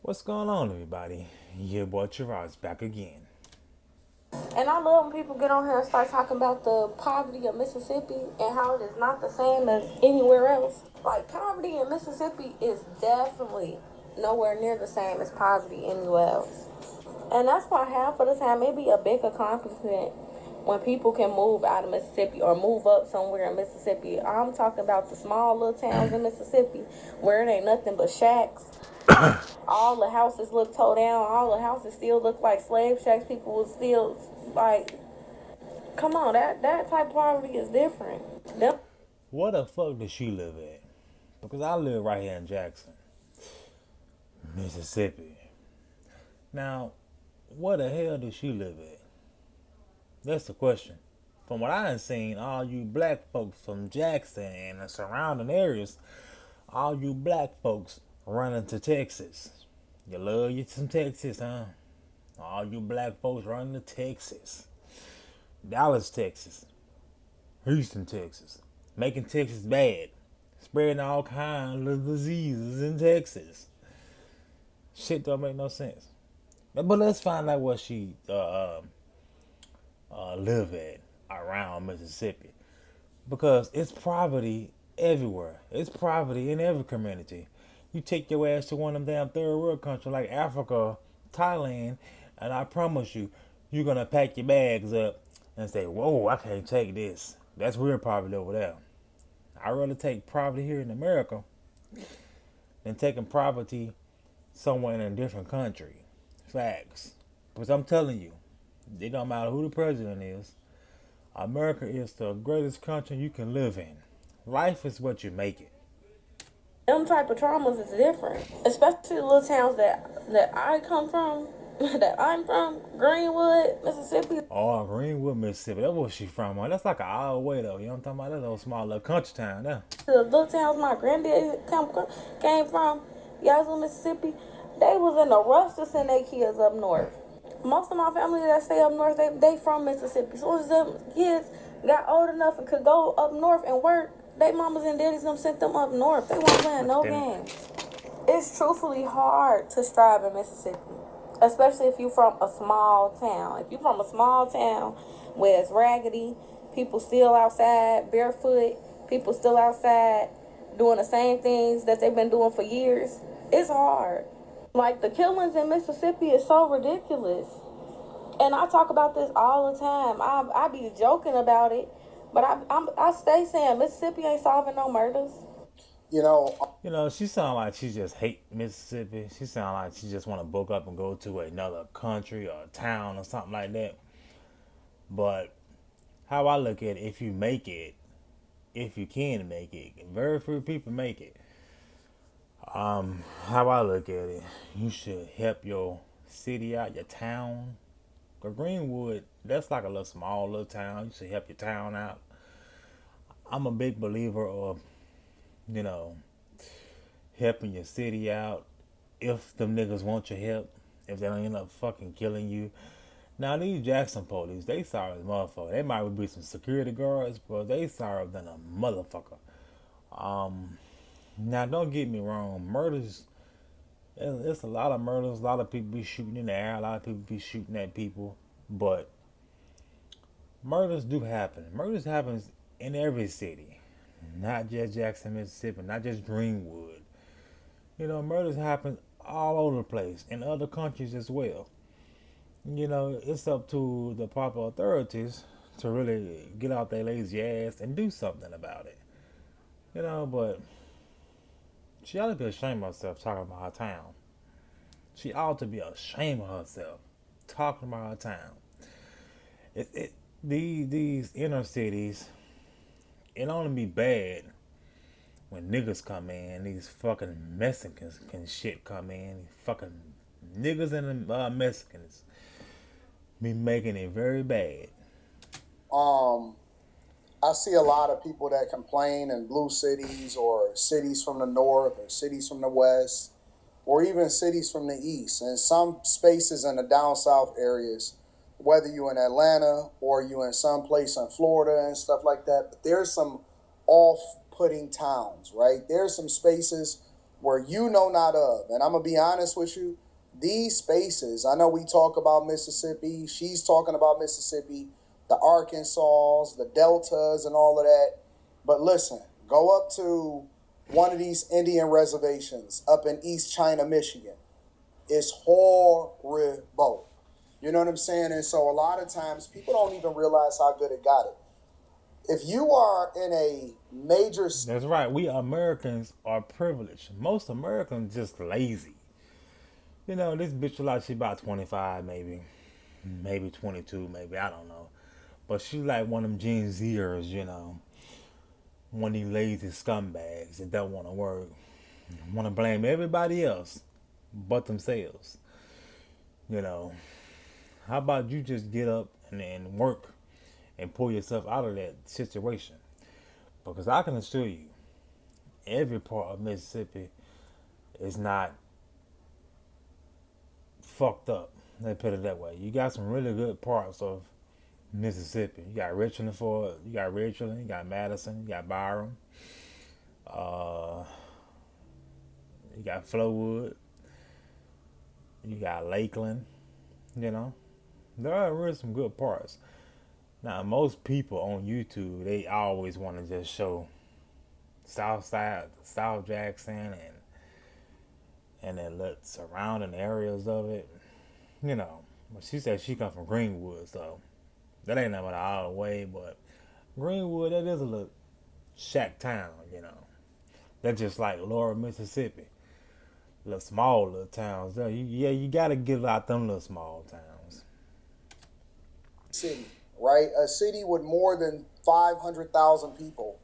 What's going on, everybody? Your boy Chiraz back again. And I love when people get on here and start talking about the poverty of Mississippi and how it is not the same as anywhere else. Like, poverty in Mississippi is definitely nowhere near the same as poverty anywhere else. And that's why half of the time it be a big accomplishment when people can move out of Mississippi or move up somewhere in Mississippi. I'm talking about the small little towns in Mississippi where it ain't nothing but shacks. All the houses look towed down. All the houses still look like slave shacks. People will still like, come on, that type of poverty is different. Them What the fuck does she live at? Because I live right here in Jackson, Mississippi. Now, where the hell does she live at? That's the question. From what I done seen, all you black folks from Jackson and the surrounding areas, all you black folks running to Texas. You love you some Texas, huh? All you black folks running to Texas. Dallas, Texas. Houston, Texas. Making Texas bad. Spreading all kinds of diseases in Texas. Shit don't make no sense. But let's find out what she live at around Mississippi. Because it's poverty everywhere. It's poverty in every community. You take your ass to one of them damn third world countries like Africa, Thailand, and I promise you, you're gonna pack your bags up and say, "Whoa, I can't take this." That's real poverty over there. I'd rather take poverty here in America than taking poverty somewhere in a different country. Facts. Because I'm telling you, it don't matter who the president is. America is the greatest country you can live in. Life is what you make it. them type of traumas is different, especially the little towns that I come from. That I'm from, Greenwood, Mississippi. Oh, Greenwood, Mississippi. That's where she from. Man. That's like an hour away though. You know what I'm talking about? That little small little country town there. The little towns my granddaddy came from, Yazoo, Mississippi. They was in a rush to send their kids up north. Most of my family that stay up north, they from Mississippi. So as them kids got old enough and could go up north and work, they mamas and daddies them sent them up north. They weren't playing no Then games. It's truthfully hard to strive in Mississippi, especially if you from a small town. If you from a small town where it's raggedy, people still outside barefoot, people still outside doing the same things that they've been doing for years, it's hard. Like, the killings in Mississippi is so ridiculous. And I talk about this all the time. I be joking about it, but I stay saying Mississippi ain't solving no murders. You know, she sound like she just hate Mississippi. She sound like she just want to book up and go to another country or town or something like that. But how I look at it, if you make it, if you can make it, very few people make it. How I look at it, you should help your city out, your town. Cause Greenwood, that's like a little small little town. You should help your town out. I'm a big believer of, you know, helping your city out if them niggas want your help. If they don't end up fucking killing you. Now these Jackson police, they sorry as motherfucker. They might be some security guards, but they sorry than a motherfucker. Now don't get me wrong, murders. It's a lot of murders. A lot of people be shooting in the air. A lot of people be shooting at people, but murders do happen. Murders happens in every city, not just Jackson, Mississippi, not just Greenwood. Murders happen all over the place in other countries as well. It's up to the proper authorities to really get out their lazy ass and do something about it. But she ought to be ashamed of herself talking about her town. She ought to be ashamed of herself talking about her town. These inner cities, it only be bad when niggas come in. These fucking Mexicans can shit come in. These fucking niggas and Mexicans be making it very bad. Um, I see a lot of people that complain in blue cities or cities from the north or cities from the west or even cities from the east and some spaces in the down south areas, whether you in Atlanta or you in some place in Florida and stuff like that. But there's some off-putting towns, right? There's some spaces where you know not of. And I'm going to be honest with you, these spaces, I know we talk about Mississippi, she's talking about Mississippi, the Arkansas, the Deltas, and all of that. But listen, go up to one of these Indian reservations up in East China, Michigan. It's horrible. You know what I'm saying? And so a lot of times people don't even realize how good it got it. If you are in a major... That's right. We Americans are privileged. Most Americans just lazy. You know, this bitch like she about 25 maybe 22 maybe, I don't know. But she like one of them Gen Zers, you know. One of these lazy scumbags that don't want to work. Want to blame everybody else but themselves. You know. How about you just get up and work and pull yourself out of that situation? Because I can assure you, every part of Mississippi is not fucked up. Let's put it that way. You got some really good parts of Mississippi. You got Richland, you got Madison, you got Byram, you got Flowood, you got Lakeland. You know, there are really some good parts. Now, most people on YouTube, they always want to just show South Side, South Jackson, and then the surrounding areas of it. You know, but she said she come from Greenwood, so that ain't nothing all the way. But Greenwood, that is a little shack town, you know. That's just like Laura, Mississippi. Little small little towns there. You gotta get out them little small towns. City, right? A city with more than 500,000 people,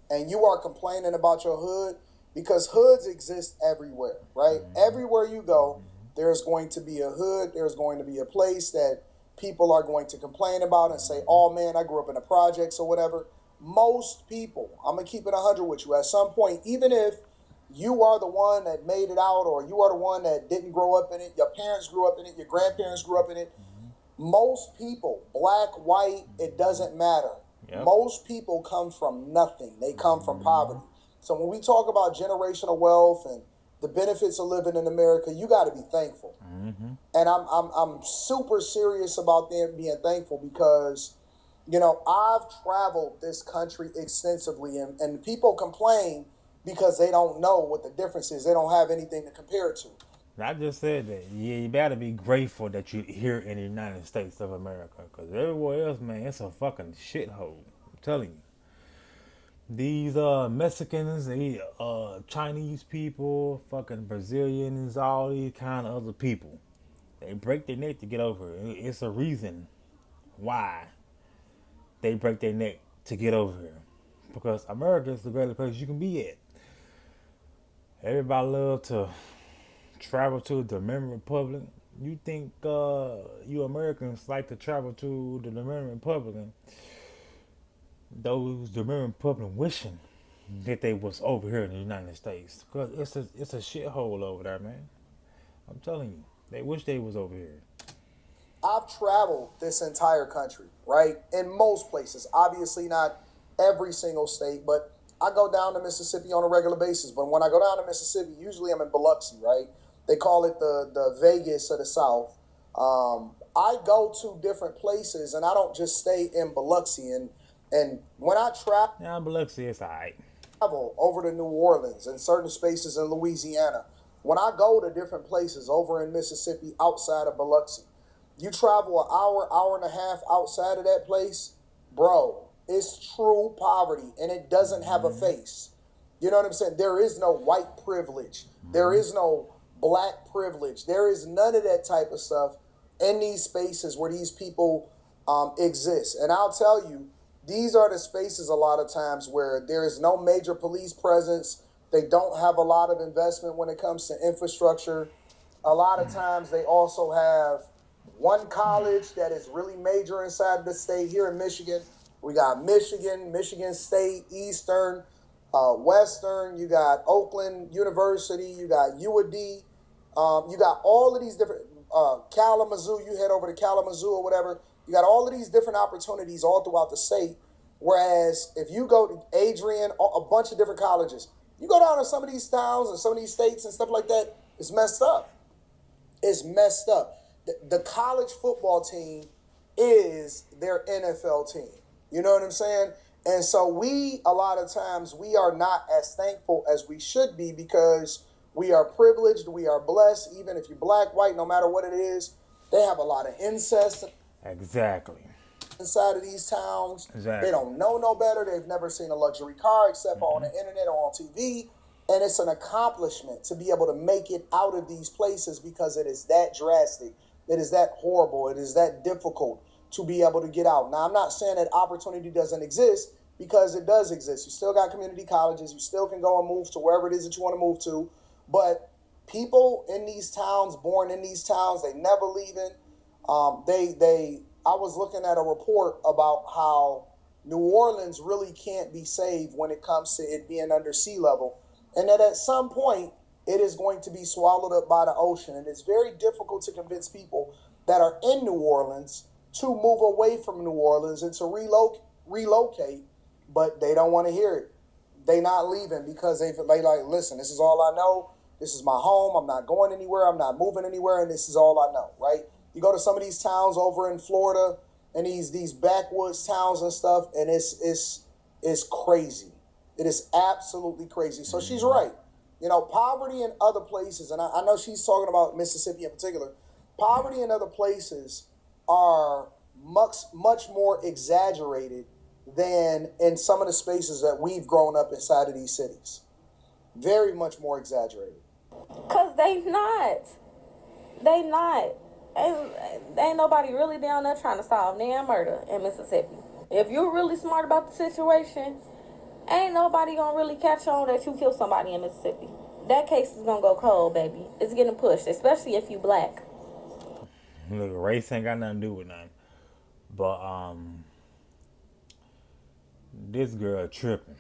and you are complaining about your hood, because hoods exist everywhere, right? Mm-hmm. Everywhere you go, there's going to be a hood. There's going to be a place that people are going to complain about and say, "Oh man, I grew up in the projects," or whatever. Most people, I'm gonna keep it 100 with you. At some point, even if you are the one that made it out, or you are the one that didn't grow up in it, your parents grew up in it, your grandparents grew up in it. Most people, black, white, it doesn't matter. Yep. Most people come from nothing. They come from poverty. So when we talk about generational wealth and the benefits of living in America, you got to be thankful. Mm-hmm. And I'm super serious about them being thankful, because, you know, I've traveled this country extensively, and people complain because they don't know what the difference is. They don't have anything to compare it to. I just said that. Yeah, you better be grateful that you're here in the United States of America, because everywhere else, man, it's a fucking shithole. I'm telling you. These Mexicans, Chinese people, fucking Brazilians, all these kind of other people, they break their neck to get over here. It's a reason why they break their neck to get over here, because America is the greatest place you can be at. Everybody love to travel to the Dominican Republic. You think you Americans like to travel to the Dominican Republic? Those Dominican Republic wishing that they was over here in the United States, because it's a shithole over there, man. I'm telling you, they wish they was over here. I've traveled this entire country, right? In most places, obviously not every single state, but I go down to Mississippi on a regular basis. But when I go down to Mississippi, usually I'm in Biloxi, right? They call it the Vegas of the South. I go to different places, and I don't just stay in Biloxi. And when I Biloxi is all right. Travel over to New Orleans and certain spaces in Louisiana, when I go to different places over in Mississippi outside of Biloxi, you travel an hour and a half outside of that place, bro, it's true poverty, and it doesn't have a face. You know what I'm saying? There is no white privilege. There is no black privilege. There is none of that type of stuff in these spaces where these people exist. And I'll tell you, these are the spaces a lot of times where there is no major police presence. They don't have a lot of investment when it comes to infrastructure. A lot of times they also have one college that is really major inside the state. Here in Michigan, we got Michigan State, Eastern, Western. You got Oakland University. You got UAD. You got all of these different Kalamazoo. You head over to Kalamazoo or whatever. You got all of these different opportunities all throughout the state. Whereas if you go to Adrian, a bunch of different colleges, You go down to some of these towns and some of these states and stuff like that, it's messed up. It's messed up. The college football team is their NFL team. You know what I'm saying? And so a lot of times, we are not as thankful as we should be because we are privileged, we are blessed, even if you're black, white, no matter what it is. They have a lot of incest Exactly. inside of these towns. Exactly. They don't know no better. They've never seen a luxury car except on the internet or on TV. And it's an accomplishment to be able to make it out of these places because it is that drastic. It is that horrible. It is that difficult to be able to get out. Now, I'm not saying that opportunity doesn't exist because it does exist. You still got community colleges. You still can go and move to wherever it is that you want to move to. But people in these towns, born in these towns, they never leaving. I was looking at a report about how New Orleans really can't be saved when it comes to it being under sea level, and that at some point it is going to be swallowed up by the ocean. And it's very difficult to convince people that are in New Orleans to move away from New Orleans and to relocate, but they don't want to hear it. They not leaving because they like, listen, this is all I know. This is my home. I'm not going anywhere. I'm not moving anywhere, and this is all I know, right? You go to some of these towns over in Florida and these backwoods towns and stuff, and it's crazy. It is absolutely crazy. So she's right. You know, poverty in other places, and I know she's talking about Mississippi in particular, poverty in other places are much more exaggerated than in some of the spaces that we've grown up inside of these cities. Very much more exaggerated. Because they not. Ain't nobody really down there trying to solve damn murder in Mississippi. If you're really smart about the situation, ain't nobody gonna really catch on that you killed somebody in Mississippi. That case is gonna go cold, baby. It's getting pushed, especially if you black. Look, race ain't got nothing to do with nothing. But this girl tripping.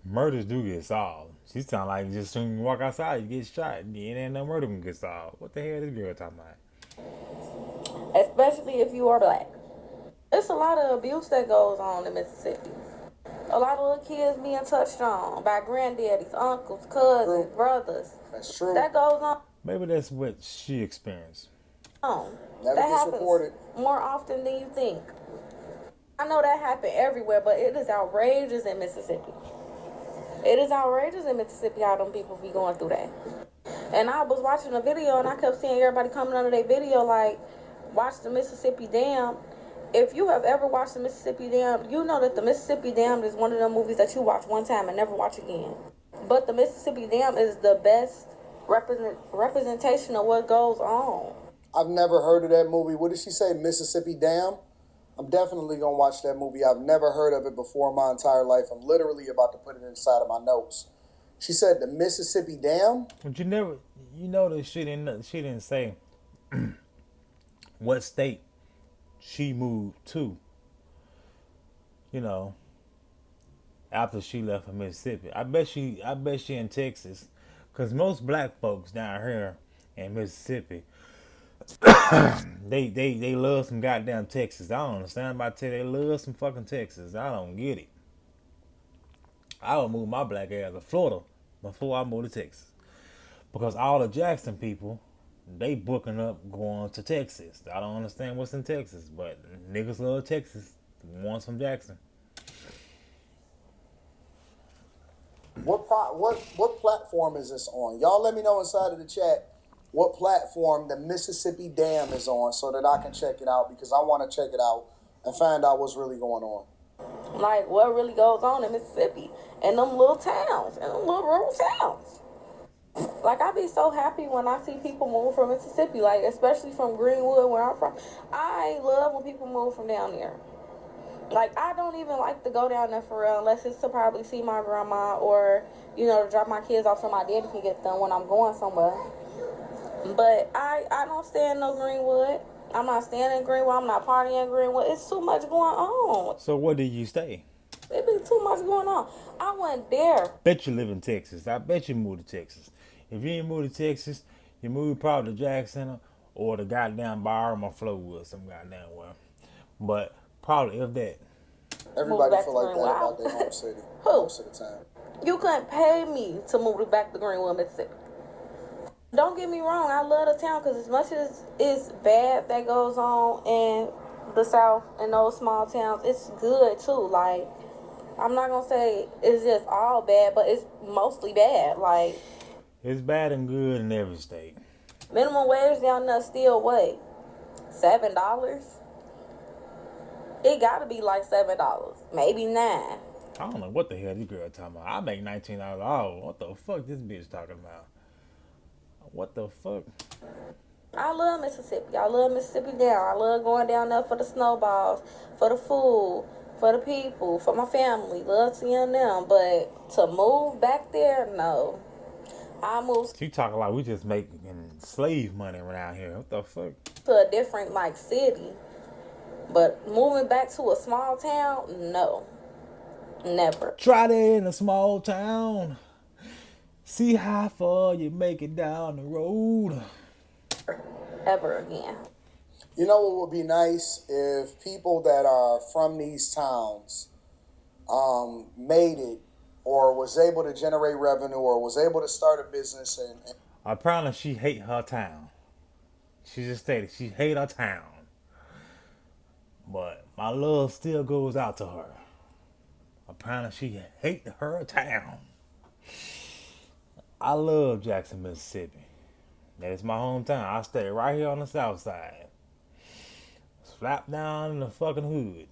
Murders do get solved. She sound like just soon you walk outside, you get shot. It ain't no murder can get solved. What the hell is this girl talking about? Especially if you are black. It's a lot of abuse that goes on in Mississippi. A lot of little kids being touched on by granddaddies, uncles, cousins, brothers. That's true. That goes on. Maybe that's what she experienced. Never That gets happens reported. more often than you think. I know that happened everywhere, but it is outrageous in Mississippi. It is outrageous in Mississippi how them people be going through that. And I was watching a video and I kept seeing everybody coming under their video like, watch the Mississippi Dam. If you have ever watched the Mississippi Dam, you know that the Mississippi Dam is one of them movies that you watch one time and never watch again. But the Mississippi Dam is the best representation of what goes on. I've never heard of that movie. What did she say? Mississippi Dam? I'm definitely going to watch that movie. I've never heard of it before in my entire life. I'm literally about to put it inside of my notes. She said the Mississippi Dam? But you know that she didn't say what state she moved to. You know, after she left for Mississippi. I bet she in Texas. Because most black folks down here in Mississippi, they love some goddamn Texas. I don't understand about Texas. They love some fucking Texas. I don't get it. I would move my black ass to Florida before I move to Texas. Because all the Jackson people, they booking up going to Texas. I don't understand what's in Texas, but niggas love Texas. The ones from Jackson. What platform is this on? Y'all let me know inside of the chat what platform the Mississippi Dam is on so that I can check it out because I want to check it out and find out what's really going on. Like, what really goes on in Mississippi and them little towns and them little rural towns. Like, I be so happy when I see people move from Mississippi, like, especially from Greenwood, where I'm from. I love when people move from down there. Like, I don't even like to go down there for real unless it's to probably see my grandma or, you know, to drop my kids off so my daddy can get them when I'm going somewhere. But I don't stay in no Greenwood. I'm not staying in Greenwood. I'm not partying in Greenwood. It's too much going on. So where did you stay? It be too much going on. I went there. Bet you live in Texas. I bet you moved to Texas. If you ain't moved to Texas, you moved probably to Jackson or the goddamn Byram or Flowood, some goddamn well. But probably if that. Everybody feel like that about their home city Who? most of the time. You couldn't pay me to move back to Greenwood, Mississippi. Don't get me wrong, I love the town because as much as it's bad that goes on in the South and those small towns, it's good too. Like, I'm not gonna say it's just all bad, but it's mostly bad. Like, It's bad and good in every state. minimum wage down there still what? $7? It gotta be like $7, maybe $9. I don't know what the hell this girl talking about. I make $19 an hour. What the fuck this bitch talking about? What the fuck? I love Mississippi. I love Mississippi down. I love going down there for the snowballs, for the food, for the people, for my family. Love seeing them. But to move back there, no. I moved She talking like we just making slave money around here. What the fuck? to a different like city. But moving back to a small town, no. Never. Try that in a small town. See how far you make it down the road. Ever again. You know what would be nice if people that are from these towns made it or was able to generate revenue or was able to start a business and Apparently she hate her town. She just stated she hate her town. But my love still goes out to her. Apparently she hate her town. I love Jackson, Mississippi. That is my hometown. I stay right here on the south side. Slap down in the fucking hood.